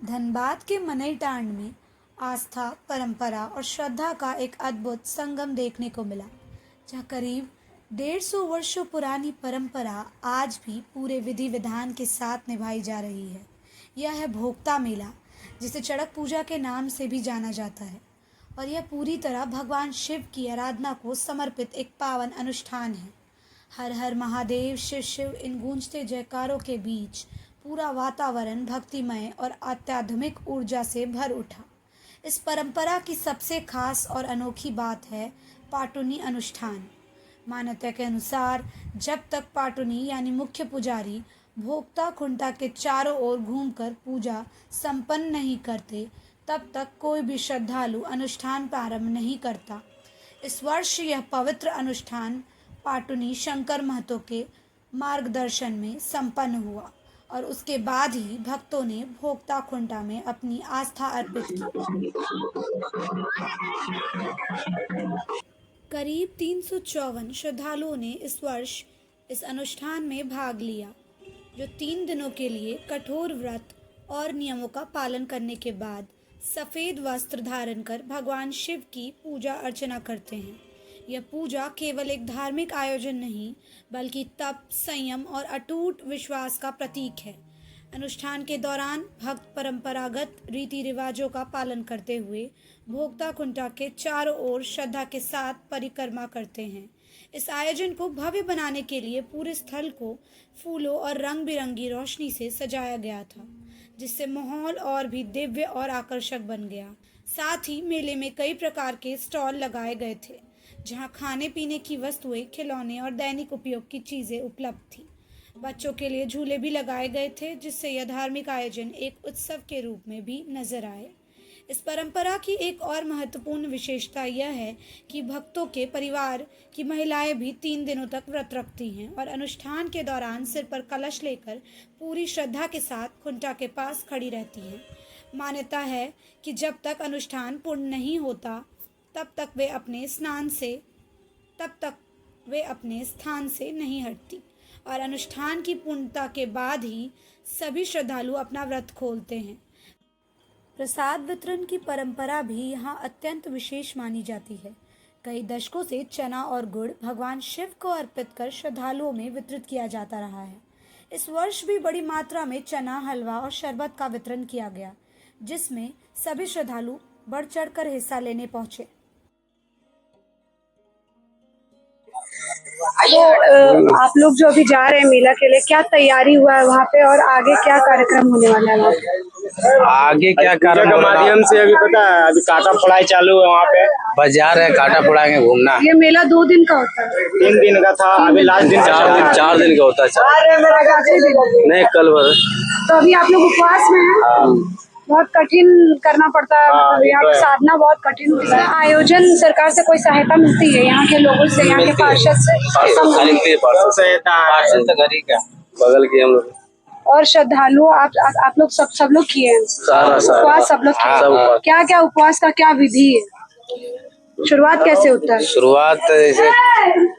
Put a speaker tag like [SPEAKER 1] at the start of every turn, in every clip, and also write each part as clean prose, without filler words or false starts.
[SPEAKER 1] धनबाद के मनईटांड में आस्था, परंपरा और श्रद्धा का एक अद्भुत संगम देखने को मिला, जहाँ करीब 150 वर्षों पुरानी परंपरा आज भी पूरे विधि विधान के साथ निभाई जा रही है। यह है भोक्ता मेला, जिसे चड़क पूजा के नाम से भी जाना जाता है, और यह पूरी तरह भगवान शिव की आराधना को समर्पित एक पावन अनुष्ठान है। हर हर महादेव, शिव शिव, इन गूंजते जयकारों के बीच पूरा वातावरण भक्तिमय और आध्यात्मिक ऊर्जा से भर उठा। इस परंपरा की सबसे खास और अनोखी बात है पाटुनी अनुष्ठान। मान्यता के अनुसार जब तक पाटुनी यानी मुख्य पुजारी भोक्ता खुंटा के चारों ओर घूमकर पूजा संपन्न नहीं करते, तब तक कोई भी श्रद्धालु अनुष्ठान प्रारंभ नहीं करता। इस वर्ष यह पवित्र अनुष्ठान पाटुनी शंकर महतो के मार्गदर्शन में संपन्न हुआ और उसके बाद ही भक्तों ने भोक्ता खुंटा में अपनी आस्था अर्पित की। करीब 354 श्रद्धालुओं ने इस वर्ष इस अनुष्ठान में भाग लिया, जो 3 दिनों के लिए कठोर व्रत और नियमों का पालन करने के बाद सफ़ेद वस्त्र धारण कर भगवान शिव की पूजा अर्चना करते हैं। यह पूजा केवल एक धार्मिक आयोजन नहीं, बल्कि तप, संयम और अटूट विश्वास का प्रतीक है। अनुष्ठान के दौरान भक्त परंपरागत रीति रिवाजों का पालन करते हुए भोक्ता खुंटा के चारों ओर श्रद्धा के साथ परिक्रमा करते हैं। इस आयोजन को भव्य बनाने के लिए पूरे स्थल को फूलों और रंग बिरंगी रोशनी से सजाया गया था, जिससे माहौल और भी दिव्य और आकर्षक बन गया। साथ ही मेले में कई प्रकार के स्टॉल लगाए गए थे, जहां खाने पीने की वस्तुएं, खिलौने और दैनिक उपयोग की चीज़ें उपलब्ध थी। बच्चों के लिए झूले भी लगाए गए थे, जिससे यह धार्मिक आयोजन एक उत्सव के रूप में भी नजर आए। इस परंपरा की एक और महत्वपूर्ण विशेषता यह है कि भक्तों के परिवार की महिलाएं भी 3 दिनों तक व्रत रखती हैं और अनुष्ठान के दौरान सिर पर कलश लेकर पूरी श्रद्धा के साथ खुंटा के पास खड़ी रहती हैं। मान्यता है कि जब तक अनुष्ठान पूर्ण नहीं होता, तब तक वे अपने स्थान से नहीं हटती, और अनुष्ठान की पूर्णता के बाद ही सभी श्रद्धालु अपना व्रत खोलते हैं। प्रसाद वितरण की परंपरा भी यहाँ अत्यंत विशेष मानी जाती है। कई दशकों से चना और गुड़ भगवान शिव को अर्पित कर श्रद्धालुओं में वितरित किया जाता रहा है। इस वर्ष भी बड़ी मात्रा में चना, हलवा और शरबत का वितरण किया गया, जिसमें सभी श्रद्धालु बढ़ चढ़कर हिस्सा लेने पहुंचे।
[SPEAKER 2] तो आप लोग जो अभी जा रहे हैं मेला के लिए, क्या तैयारी हुआ है वहाँ पे और आगे क्या कार्यक्रम होने वाला है?
[SPEAKER 3] आगे क्या कार्यक्रम के माध्यम से अभी पता है, अभी काटा पढ़ाई चालू है, वहाँ पे बाजार है, काटा पढ़ाएंगे घूमना।
[SPEAKER 2] ये मेला 2 दिन का होता है?
[SPEAKER 3] 3 दिन का था, अभी लास्ट दिन 4 दिन का होता है। नहीं, कल भर।
[SPEAKER 2] तो अभी आप लोग उपवास में हैं? बहुत कठिन करना पड़ता है, मतलब यहाँ की साधना बहुत कठिन होती है। आयोजन सरकार से कोई सहायता मिलती है यहाँ के लोगों से, यहाँ के पार्षद से?
[SPEAKER 3] बगल के हम लोग
[SPEAKER 2] और श्रद्धालु आप लोग सब लोग किए हैं उपवास? सब लोग किए। क्या क्या उपवास का क्या विधि है? शुरुआत कैसे होता है?
[SPEAKER 3] शुरुआत जैसे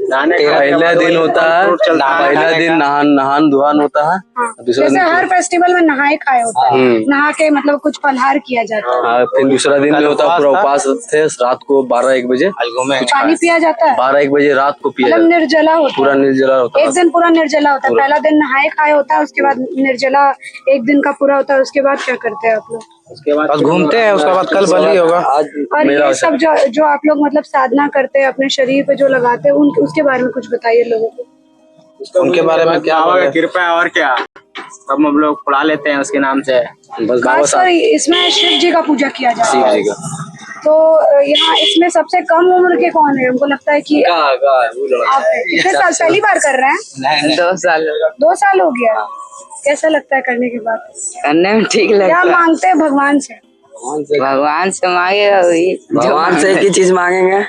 [SPEAKER 3] पहला दिन होता है, पहला दिन नहान धुआन होता है।
[SPEAKER 2] जैसे हर फेस्टिवल में नहाए खाए होता है, नहा के मतलब कुछ फलहार किया जाता है।
[SPEAKER 3] फिर दूसरा दिन में होता है पूरा उपवास थे, रात को 12-1 बजे
[SPEAKER 2] पानी पिया जाता है।
[SPEAKER 3] 12-1 बजे रात को पिया,
[SPEAKER 2] मतलब निर्जला होता है,
[SPEAKER 3] पूरा निर्जला होता है।
[SPEAKER 2] एक दिन पूरा निर्जला होता है। पहला दिन नहाए खाए होता है, उसके बाद निर्जला एक दिन का पूरा होता है। उसके बाद क्या करते हैं आप लोग?
[SPEAKER 3] उसके बाद घूमते हैं, उसके बाद कल बलि होगा।
[SPEAKER 2] और ये सब जो आप लोग मतलब साधना करते हैं, अपने शरीर पे जो लगाते हैं, उसके बारे में कुछ बताइए लोगों को।
[SPEAKER 3] उनके बारे में क्या होगा?
[SPEAKER 4] कृपा है और क्या, सब हम लोग पढ़ा लेते हैं उसके नाम से।
[SPEAKER 3] बस
[SPEAKER 2] खासकर इसमें शिव जी का पूजा किया जाता है।
[SPEAKER 3] शिव जी का।
[SPEAKER 2] तो यहाँ इसमें सबसे कम उम्र के कौन है? हमको लगता है कि आप कितने साल पहली बार कर रहे हैं?
[SPEAKER 5] 2 साल।
[SPEAKER 2] 2 साल हो गया। कैसा लगता है करने के बाद?
[SPEAKER 5] करने में ठीक लगता है।
[SPEAKER 2] क्या मांगते हैं भगवान से?
[SPEAKER 5] भगवान से मांगेगा वही,
[SPEAKER 6] भगवान से एक ही चीज मांगेंगे,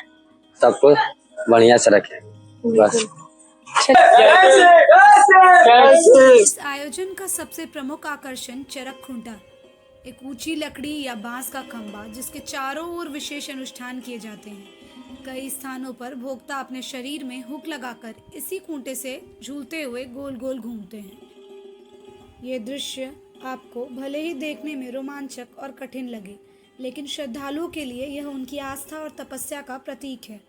[SPEAKER 6] सबको बढ़िया से रखे बस।
[SPEAKER 1] इस आयोजन का सबसे प्रमुख आकर्षण चरक खुंटा, एक ऊंची लकड़ी या बांस का खंभा, जिसके चारों ओर विशेष अनुष्ठान किए जाते हैं। कई स्थानों पर भोक्ता अपने शरीर में हुक लगाकर इसी खूंटे से झूलते हुए गोल गोल घूमते हैं। ये दृश्य आपको भले ही देखने में रोमांचक और कठिन लगे, लेकिन श्रद्धालुओं के लिए यह उनकी आस्था और तपस्या का प्रतीक है।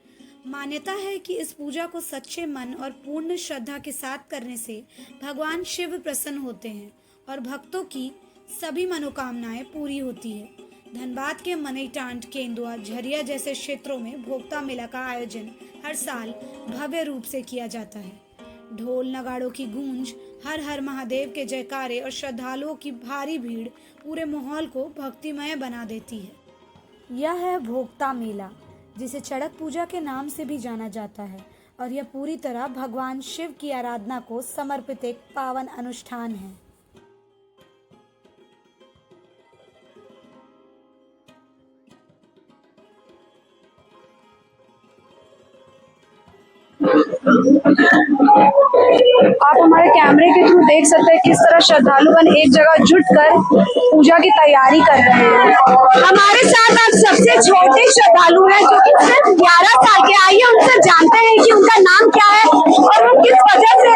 [SPEAKER 1] मान्यता है कि इस पूजा को सच्चे मन और पूर्ण श्रद्धा के साथ करने से भगवान शिव प्रसन्न होते हैं और भक्तों की सभी मनोकामनाएं पूरी होती है। धनबाद के मनईटांड, केंदुआ, झरिया जैसे क्षेत्रों में भोक्ता मेला का आयोजन हर साल भव्य रूप से किया जाता है। ढोल नगाड़ों की गूंज, हर हर महादेव के जयकारे और श्रद्धालुओं की भारी भीड़ पूरे माहौल को भक्तिमय बना देती है। यह है भोक्ता मेला, जिसे चड़क पूजा के नाम से भी जाना जाता है, और यह पूरी तरह भगवान शिव की आराधना को समर्पित एक पावन अनुष्ठान है।
[SPEAKER 2] आप हमारे कैमरे के थ्रू देख सकते हैं किस तरह श्रद्धालुगण एक जगह जुटकर पूजा की तैयारी कर रहे हैं। हमारे साथ आज सबसे छोटे श्रद्धालु हैं जो कि सिर्फ 11 साल के। आइए उनसे जानते हैं कि उनका नाम क्या है और वो किस वजह से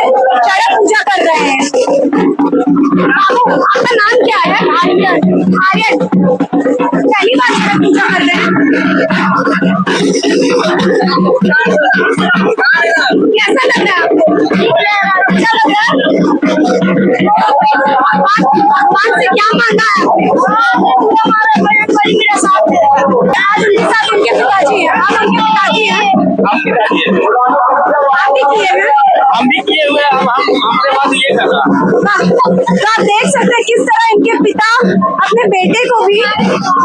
[SPEAKER 2] चड़क पूजा कर रहे हैं। आपका नाम क्या है? आर्यन। आर्यन, पहली बार चड़क पूजा कर रहे हैं, कैसा लग रहा है आपको? अच्छा लग रहा है? भगवान से क्या मांगा है आपने? मेरे साथ आज उनके साथ उनके पिताजी हैं। आप उनके पिताजी हैं? आप भी किए हैं?
[SPEAKER 3] हम भी किए हुए, हमसे बात ये कर रहा।
[SPEAKER 2] तो आप देख सकते हैं किस तरह इनके पिता अपने बेटे को भी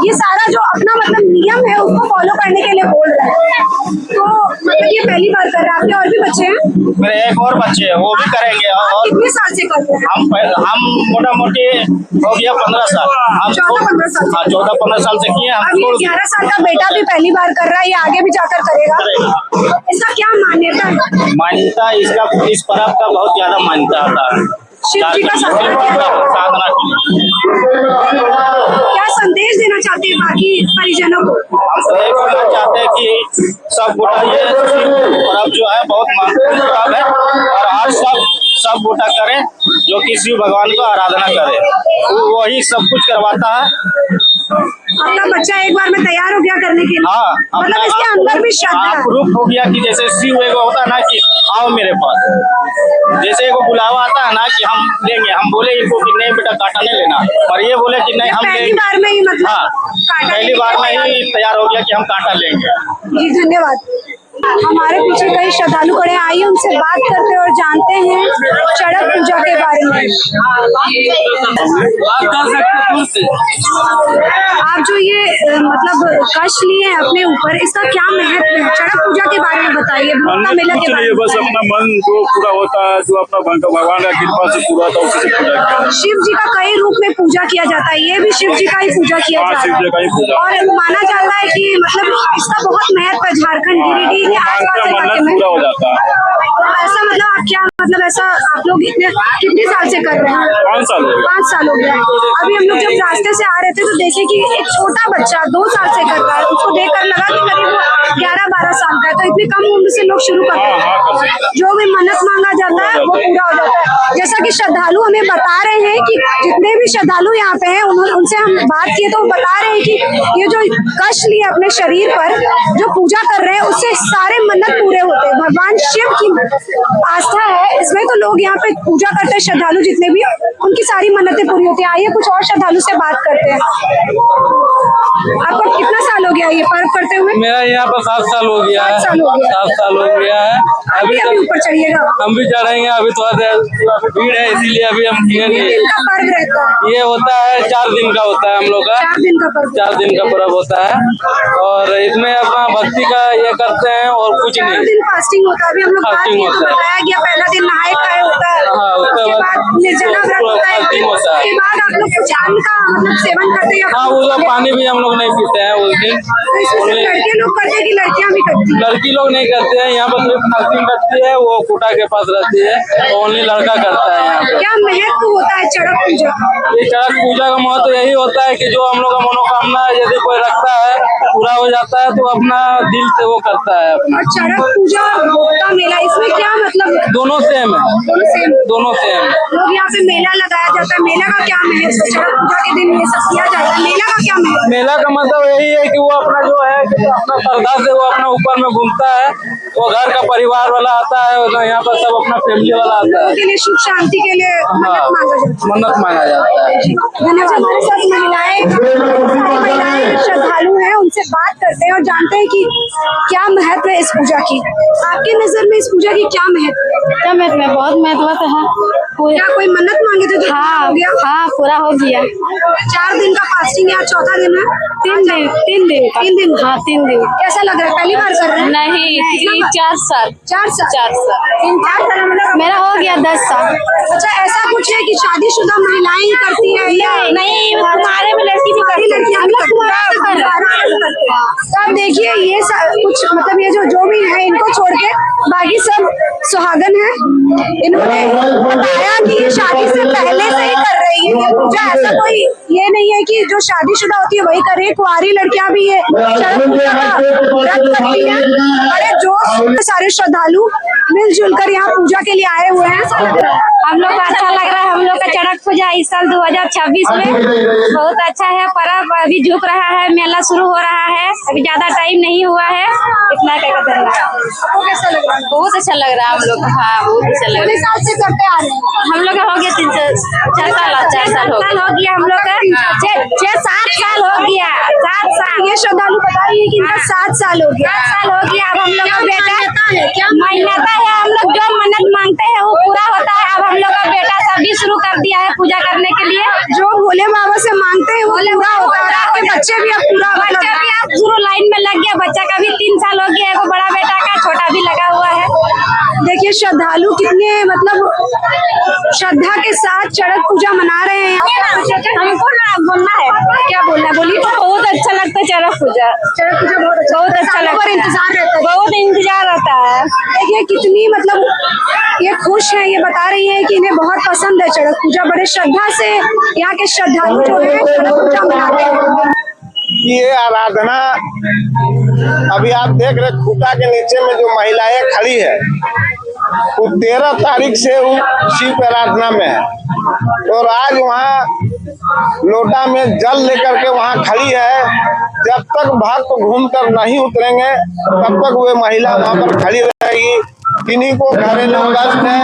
[SPEAKER 2] ये सारा जो अपना मतलब नियम है उसको फॉलो करने के लिए बोल रहे हैं। तो मतलब ये पहली बार कर रहे हैं। आपके और भी बच्चे हैं?
[SPEAKER 3] मेरे एक और बच्चे हैं, वो भी करेंगे। और
[SPEAKER 2] कितने साल से कर रहे हैं?
[SPEAKER 3] हम मोटा मोटी हो गया 15 साल। हम
[SPEAKER 2] 14-15 साल।
[SPEAKER 3] हाँ, 14-15 साल से किए।
[SPEAKER 2] अब ये 11 साल का बेटा भी पहली बार कर रहा है, ये आगे भी जाकर करेगा। इसका क्या मान्यता है?
[SPEAKER 3] मान्यता इसका, इस पर्व का बहुत ज्यादा मान्यता आता है।
[SPEAKER 2] शिव जी का
[SPEAKER 3] साधना के लिए।
[SPEAKER 2] क्या संदेश देना चाहते हैं बाकी परिजनों को?
[SPEAKER 3] हम ये कहना चाहते हैं कि सब गोटा ये पर्व जो है बहुत महत्वपूर्ण पर्व है, और आज सब गोटा करें जो कि शिव भगवान को आराधना करे, वही सब कुछ करवाता है।
[SPEAKER 2] आपका बच्चा एक बार में तैयार हो गया करने के लिए?
[SPEAKER 3] हाँ,
[SPEAKER 2] मतलब इसके अंदर भी श्रद्धा है।
[SPEAKER 3] प्रूफ हो गया कि जैसे शिव एगो होता है ना कि आओ मेरे पास, जैसे एगो बुलावा आता है ना कि हम लेंगे, हम बोले इनको कि नहीं बेटा कांटा नहीं लेना, और ये बोले कि नहीं हम
[SPEAKER 2] पहली
[SPEAKER 3] लेंगे।
[SPEAKER 2] बार में ही मतलब
[SPEAKER 3] हाँ, पहली बार में ही तैयार हो गया कि हम कांटा लेंगे।
[SPEAKER 2] जी धन्यवाद। हमारे पीछे कई श्रद्धालु खड़े हैं, आइए उनसे बात करते हैं और जानते हैं चड़क पूजा के बारे में। आप जो ये मतलब कष्ट लिए हैं अपने ऊपर, इसका क्या महत्व है? चड़क पूजा के बारे में बताइए, भोक्ता मेला के बारे में।
[SPEAKER 7] बस अपना मन जो पूरा होता है, जो अपना भगवान का कृपा से पूरा होता है, उसी से पूजा किया।
[SPEAKER 2] शिव जी का कई रूप में पूजा किया जाता है, ये भी शिव जी का ही पूजा किया जाता
[SPEAKER 7] शिव जी का ही
[SPEAKER 2] है,
[SPEAKER 7] पूजा।
[SPEAKER 2] और माना जाता है कि मतलब इसका बहुत महत्व है झारखंड, गिरिडीह के आसपास के इलाके में।
[SPEAKER 7] पूरा हो जाता है।
[SPEAKER 2] ऐसा मतलब आप क्या मतलब ऐसा आप लोग कितने साल से कर रहे हैं?
[SPEAKER 7] 5 साल हो गए।
[SPEAKER 2] 5 साल हो गया। अभी हम लोग जब रास्ते से आ रहे थे तो देखे कि एक छोटा बच्चा 2 साल से कर रहा है, उसको देखकर लगा कि करीब 11-12 साल का है। तो इतनी कम उम्र से लोग शुरू करते हैं, जो भी मन्नत मांगा जाता है वो पूरा हो जाता है। जैसा कि श्रद्धालु हमें बता रहे हैं कि जितने भी श्रद्धालु यहाँ पे हैं उनसे हम बात किए तो वो बता रहे हैं कि ये जो कष्ट लिए अपने शरीर पर जो पूजा कर रहे हैं उससे सारे मन्नत पूरे होते हैं। भगवान शिव की आस्था है इसमें, तो लोग यहाँ पे पूजा करते हैं श्रद्धालु जितने भी, उनकी सारी मन्नतें पूरी होती है। आइए कुछ और श्रद्धालु से बात करते हैं। आपको कितना साल हो गया ये पर्व करते हुए?
[SPEAKER 8] मेरा यहाँ पर 7 साल हो गया है।
[SPEAKER 2] 7 साल हो गया।
[SPEAKER 8] 7 साल हो गया है।
[SPEAKER 2] अभी ऊपर चढ़िएगा।
[SPEAKER 8] हम भी चढ़ेंगे, अभी थोड़ा भीड़ है इसीलिए अभी हम किए
[SPEAKER 2] कितने
[SPEAKER 8] नहीं।
[SPEAKER 2] दिन का पर्व रहता है?
[SPEAKER 8] ये होता है 4 दिन का होता है हम लोग का।
[SPEAKER 2] 4 दिन का पर्व।
[SPEAKER 8] 4 दिन का पर्व होता है, और इसमें अपना भक्ति का ये करते हैं और कुछ
[SPEAKER 2] 4
[SPEAKER 8] नहीं।
[SPEAKER 2] दिन फास्टिंग होता है। अभी हम लोग बात
[SPEAKER 8] फास्टिंग
[SPEAKER 2] किए तो
[SPEAKER 8] होता है।
[SPEAKER 2] बताया गया पहला दिन नहाए खाए होता है,
[SPEAKER 8] हाँ,
[SPEAKER 2] उसके बाद निर्जला व्रत होता है,
[SPEAKER 8] फास्टिंग होता है।
[SPEAKER 2] उसके बाद आप लोग कुछ अन्न का मतलब सेवन करते हैं या
[SPEAKER 8] हाँ, वो पानी भी हम लोग नहीं पीते हैं। हैं उस दिन।
[SPEAKER 2] तो इसमें सिर्फ लड़के लोग करते हैं कि लड़कियां भी करती हैं?
[SPEAKER 8] लड़की लोग नहीं करते हैं यहाँ पर, सिर्फ नर्सिंग करती है, वो कुटा के पास रहती है, तो ओनली लड़का करता है यहाँ पे।
[SPEAKER 2] क्या महत्व होता है चड़क पूजा का?
[SPEAKER 8] ये चड़क पूजा का महत्व यही होता है कि जो हम लोग का मनोकामना है यदि कोई रखता है पूरा हो जाता है, तो अपना दिल से वो करता है अपना।
[SPEAKER 2] और चड़क पूजा और भोक्ता मेला, इसमें क्या मतलब है?
[SPEAKER 8] दोनों सेम है, दोनों सेम है।
[SPEAKER 2] लोग यहाँ पे मेला लगाया जाता है, मेला का क्या महत्व है? चड़क पूजा के दिन ये सब किया जाता है, मेला का क्या महत्व है?
[SPEAKER 8] मेला का मतलब यही है कि वो अपना जो है कि अपना श्रद्धा से वो अपना ऊपर में घूमता है, वो घर का परिवार वाला आता है, यहाँ पर सब अपना फैमिली वाला आता है,
[SPEAKER 2] लोगों के लिए सुख शांति के लिए
[SPEAKER 8] मन्नत मांगा जाता है।
[SPEAKER 2] धन्यवाद। हमारे साथ महिलाएं श्रद्धालु हैं, उनसे बात करते हैं और जानते हैं कि क्या महत्व है इस पूजा की। आपकी नजर में इस पूजा की क्या महत्व है?
[SPEAKER 9] क्या महत्व है? बहुत महत्व है।
[SPEAKER 2] क्या कोई मन्नत मांगे थे तो
[SPEAKER 9] हाँ
[SPEAKER 2] हो गया?
[SPEAKER 9] हाँ, पूरा हो गया।
[SPEAKER 2] 4 दिन का फास्टिंग है, चौथा दिन है?
[SPEAKER 9] 3 दिन।
[SPEAKER 2] 3 दिन।
[SPEAKER 9] हाँ 3 दिन।
[SPEAKER 2] कैसा लग रहा है? पहली बार कर रहे हैं?
[SPEAKER 9] नहीं, 4 साल।
[SPEAKER 2] 4 साल।
[SPEAKER 9] 4 साल
[SPEAKER 2] 4 साल मतलब
[SPEAKER 9] मेरा हो गया 10 साल।
[SPEAKER 2] अच्छा, ऐसा कुछ है कि शादीशुदा महिलाएं ही करती है या
[SPEAKER 9] नहीं, हमारे में लड़की भी करती है,
[SPEAKER 2] लड़कियां
[SPEAKER 9] हम लोग कुंवारा से कर रहे हैं।
[SPEAKER 2] तो अब देखिए ये कुछ मतलब ये जो भी है इनको छोड़ के बाकी सब सुहागन है। इन्होंने बताया कि ये शादी से पहले से ही कर रही है ये पूजा। ऐसा कोई ये नहीं है कि जो शादीशुदा होती है वही करे, कुंवारी लड़कियां भी ये चड़क पूजा का व्रत करती है। बड़े जोश सारे श्रद्धालु मिलजुल कर यहाँ पूजा के लिए आए हुए हैं।
[SPEAKER 9] हम लोग को अच्छा लग रहा है। हम लोग का चड़क पूजा इस साल 2026 में बहुत अच्छा है। पर्व अभी झुक रहा है, मेला शुरू हो रहा है, अभी ज्यादा टाइम नहीं हुआ है। इतना क्या कहते हैं?
[SPEAKER 2] आपको कैसा लग रहा है?
[SPEAKER 9] बहुत अच्छा लग रहा है हम लोग। हाँ, बहुत अच्छा लग रहा है।
[SPEAKER 2] साल से करते आ रहे हैं?
[SPEAKER 9] हम लोग का हो गया 4 साल हो गया। हम लोग का 6-7 साल हो गया। 7 साल।
[SPEAKER 2] ये श्रद्धालु बता रही है कि इनका 7 साल हो गया।
[SPEAKER 9] 7 साल हो गया। अब हम लोग का बेटा
[SPEAKER 2] क्या
[SPEAKER 9] मान्यता है, हम लोग जो मन्नत मांगते हैं वो पूरा होता है। अब हम लोग का बेटा सभी शुरू कर दिया है पूजा करने के लिए।
[SPEAKER 2] जो भोले बाबा से मांगते हैं वो पूरा होता है। आपके बच्चे भी अब पूरा
[SPEAKER 9] बच्चा भी अब शुरू लाइन में लग गया। बच्चा का भी 3 साल हो गया है, वो बड़ा बेटा का, छोटा भी लगा हुआ है।
[SPEAKER 2] देखिए श्रद्धालु कितने मतलब श्रद्धा के साथ चड़क पूजा मना रहे हैं।
[SPEAKER 9] हमको ना बोलना है,
[SPEAKER 2] क्या बोलना है? बोलिए।
[SPEAKER 9] बहुत अच्छा लगता है चड़क पूजा।
[SPEAKER 2] चड़क पूजा बहुत अच्छा लगता है। इंतजार रहता है,
[SPEAKER 9] बहुत इंतजार रहता है।
[SPEAKER 2] देखिए कितनी मतलब ये खुश है, ये बता रही है कि इन्हें बहुत पसंद है चड़क पूजा। बड़े श्रद्धा से यहाँ के श्रद्धालु जो है चड़क पूजा मनाते हैं।
[SPEAKER 10] ये आराधना अभी आप देख रहे खूटा के नीचे में जो महिलाएं खड़ी है वो 13 तारीख से वो शिव की आराधना में है और आज वहाँ लोटा में जल लेकर के वहाँ खड़ी है। जब तक भक्त घूमकर नहीं उतरेंगे तब तक वे महिला वहाँ पर खड़ी रहेगी। किन्हीं को घरेलू कष्ट है,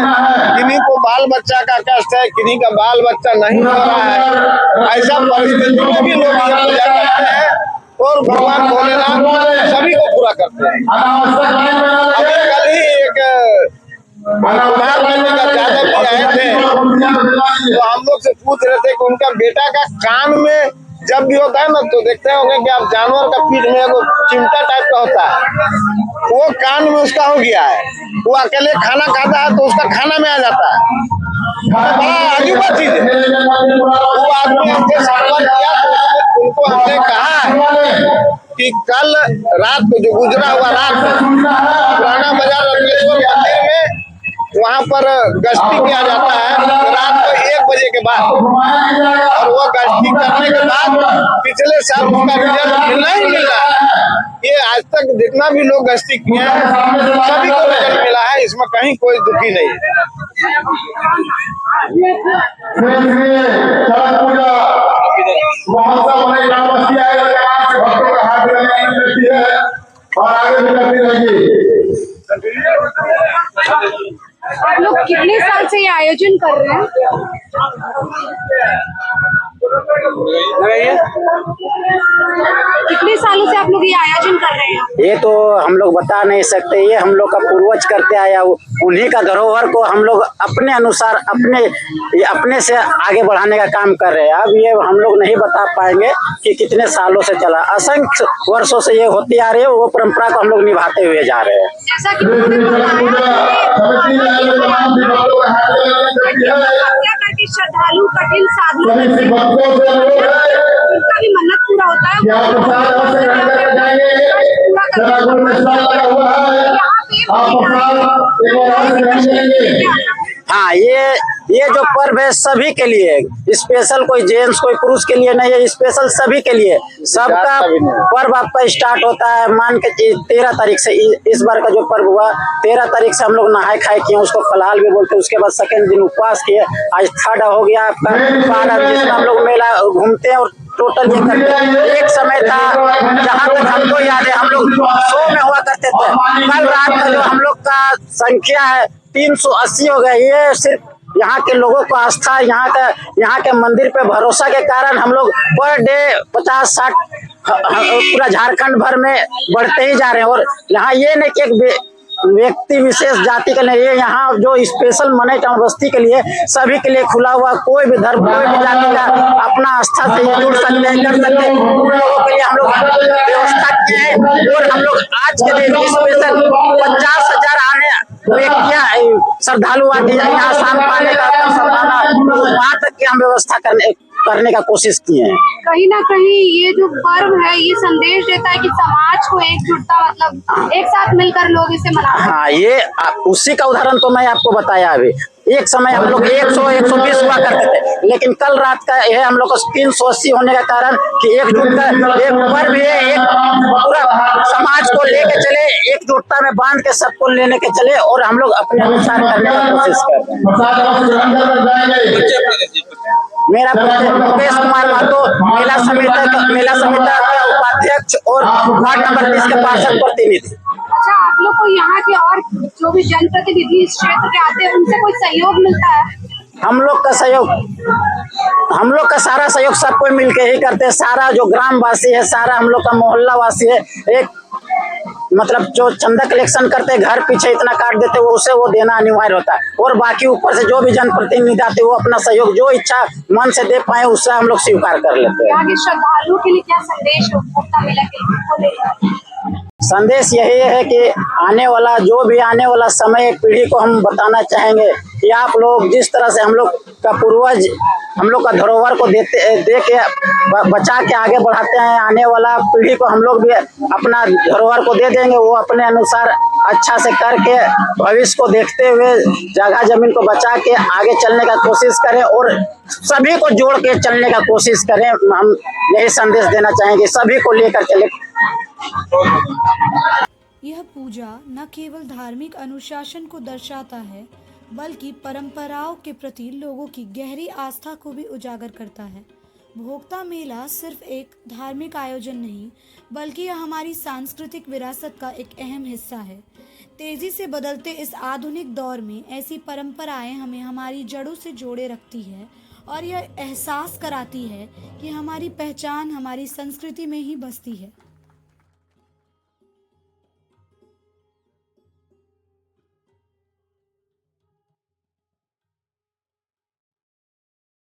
[SPEAKER 10] किन्हीं को बाल बच्चा का कष्ट है, किन्हीं का बाल बच्चा नहीं हो रहा है। ऐसा परिस्थिति में भी लोग ये पूजा करते हैं और भगवान भोलेनाथ सभी को पूरा करते हैं। अभी कल ही एक यादव भी आए थे तो हम लोग से पूछ रहे थे कि उनका बेटा का कान में जब भी होता है ना तो देखते होंगे कि आप जानवर का पीठ में एगो चिमटा टाइप का होता है, वो कान में उसका हो गया है। वो अकेले खाना खाता है तो उसका खाना में आ जाता है। बड़ा अजूबा चीज है। वो आदमी हमसे संपर्क किया तो उनको हमने कहा कि कल रात को जो गुजरा हुआ रात पुराना बाजार रत्नेश्वर मंदिर में वहाँ पर गश्ती किया जाता है रात को 1 बजे के बाद, और वो गश्ती करने के बाद पिछले साल उसका रिजल्ट मिलना ही मिला है। ये आज तक जितना भी लोग गश्ती किए हैं सभी को रिजल्ट मिला है, इसमें कहीं कोई दुखी नहीं है।
[SPEAKER 2] आप लोग कितने साल से ये आयोजन कर रहे हैं? कितने सालों से आप लोग ये आयोजन कर रहे हैं?
[SPEAKER 11] ये तो हम लोग बता नहीं सकते। ये हम लोग का पूर्वज करते आया, उन्हीं का धरोहर को हम लोग अपने अनुसार अपने से आगे बढ़ाने का काम कर रहे हैं। अब ये हम लोग नहीं बता पाएंगे कि कितने सालों से चला। असंख्य वर्षों से ये होती आ रही है, वो परंपरा को हम लोग निभाते हुए जा रहे हैं।
[SPEAKER 2] जैसा कि श्रद्धालु कठिन साधना उनका भी मन्नत पूरा पूरा होता है
[SPEAKER 11] हाँ, ये जो पर्व है सभी के लिए, स्पेशल कोई जेंट्स कोई पुरुष के लिए नहीं है, स्पेशल सभी के लिए। सबका पर्व आपका स्टार्ट होता है मान के 13 तारीख से। इस बार का जो पर्व हुआ 13 तारीख से हम लोग नहाए खाए किए, उसको फलाहाल भी बोलते हैं। उसके बाद सेकेंड दिन उपवास किए। आज थर्ड हो गया आपका पारण, जिसमें हम लोग मेला घूमते हैं और टोटल ये करते हैं। एक समय था जहाँ तक हमको याद है हम लोग 100 में हुआ करते थे। कल रात का जो हम लोग का संख्या है 380 हो गया। ये सिर्फ यहाँ के लोगों को आस्था, यहाँ के मंदिर पे भरोसा के कारण हम लोग पर डे 50-60 पूरा झारखंड भर में बढ़ते ही जा रहे हैं। और यहाँ ये नहीं कि एक व्यक्ति विशेष जाति का नहीं है, यहाँ जो स्पेशल मने टाउन बस्ती के लिए सभी के लिए खुला हुआ, कोई भी धर्म कोई भी जाति का अपना आस्था से ये जुड़ सकते हैं, कर सकते हैं। उन लोगों के लिए हम लोग व्यवस्था किए हैं। और हम लोग आज के दिन स्पेशल 50,000 आने व्यक्तियाँ श्रद्धालु आते हैं यहाँ शाम पाने का वहाँ तक की हम व्यवस्था करने का कोशिश किए हैं।
[SPEAKER 2] कहीं ना कहीं ये जो पर्व है ये संदेश देता है कि समाज को एकजुटता, मतलब एक साथ मिलकर लोग इसे मनाते हैं।
[SPEAKER 11] हाँ, ये उसी का उदाहरण तो मैं आपको बताया अभी। एक समय हम लोग 100-120 हुआ करते थे, लेकिन कल रात का यह हम लोग को 380 होने का कारण कि एकजुट का एक पर्व है, एक पूरा समाज को लेके चले, एकजुटता में बांध के सबको लेने के चले और हम लोग अपने अनुसार करने की कोशिश कर रहे हैं। मेरा मुकेश कुमार महतो मेला समिति का उपाध्यक्ष और वार्ड नंबर 30 के पार्षद प्रतिनिधि।
[SPEAKER 2] अच्छा, आप लोग को यहाँ के और जो भी जनप्रतिनिधि इस क्षेत्र के आते हैं उनसे कोई सहयोग मिलता है?
[SPEAKER 11] हम लोग का सारा सहयोग सब कोई मिलके ही करते हैं। सारा जो ग्राम वासी है, सारा हम लोग का मोहल्ला वासी है, एक मतलब जो चंदा कलेक्शन करते घर पीछे इतना काट देते वो उसे वो देना अनिवार्य होता है। और बाकी ऊपर से जो भी जनप्रतिनिधि आते वो अपना सहयोग जो इच्छा मन से दे पाए उससे हम लोग स्वीकार कर लेते हैं।
[SPEAKER 2] यहाँ के श्रद्धालुओं के लिए क्या संदेश है उपभोक्ता मेला के लिए?
[SPEAKER 11] संदेश यही है कि आने वाला समय पीढ़ी को हम बताना चाहेंगे कि आप लोग जिस तरह से हम लोग का पूर्वज हम लोग का धरोहर को दे के बचा के आगे बढ़ाते हैं, आने वाला पीढ़ी को हम लोग भी अपना धरोहर को दे देंगे। वो अपने अनुसार अच्छा से करके भविष्य को देखते हुए जगह जमीन को बचा के आगे चलने का कोशिश करें और सभी को जोड़ के चलने का कोशिश करें। हम यही संदेश देना चाहेंगे, सभी को लेकर चले।
[SPEAKER 1] यह पूजा न केवल धार्मिक अनुशासन को दर्शाता है बल्कि परंपराओं के प्रति लोगों की गहरी आस्था को भी उजागर करता है। भोक्ता मेला सिर्फ एक धार्मिक आयोजन नहीं बल्कि यह हमारी सांस्कृतिक विरासत का एक अहम हिस्सा है। तेजी से बदलते इस आधुनिक दौर में ऐसी परंपराएं हमें हमारी जड़ों से जोड़े रखती है और यह एहसास कराती है कि हमारी पहचान हमारी संस्कृति में ही बसती है।